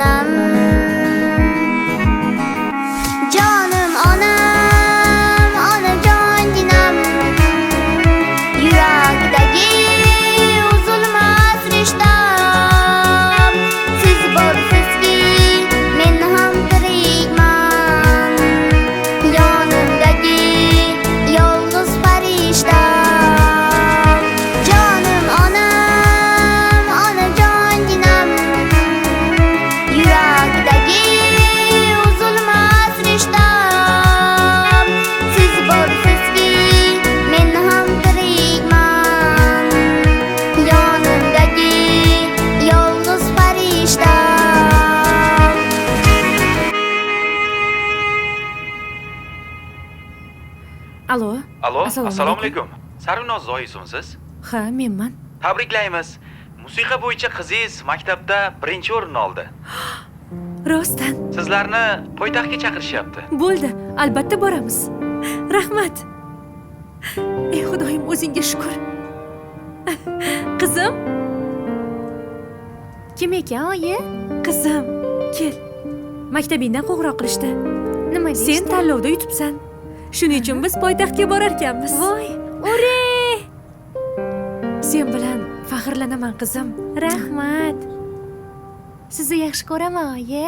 onam. Jonim onam, onajonginam. Yuragidagi uzilmas rishtam. Siz borsizki, men ham tirikman. Yonimdagi yolg'iz farishtam. Jonim onam, onajonginam. Yuragidagi uzilmas rishtam. Siz borsizki, men ham tirikman. Yonimdagi yolg'iz farishtam. Alo. Alo, Assalomu assalomu alaykum. alaykum. Sarvinoz Zoisimsiz? Ha, menman. Tabriklaymiz. Musiqa bo'yicha qizingiz maktabda birinchi o'rin oldi. Rostdan. Sizlarni poytaxtga chaqirishyapti. Bo'ldi, albatta boramiz. Rahmat. Ey Xudoyim, o'zingga shukr. Qizim? Kim ekan, oyi? Qizim, kel. Maktabingdan qo'ng'iroq qilishdi. Nima deyishdi? Sen tanlovda yutibsan. Shuning uchun biz poytaxtga borar ekanmiz. Voy, ure! Sen bilan faxrlanaman, qizim. Rahmat. Sizni yaxshi ko'raman, oyi.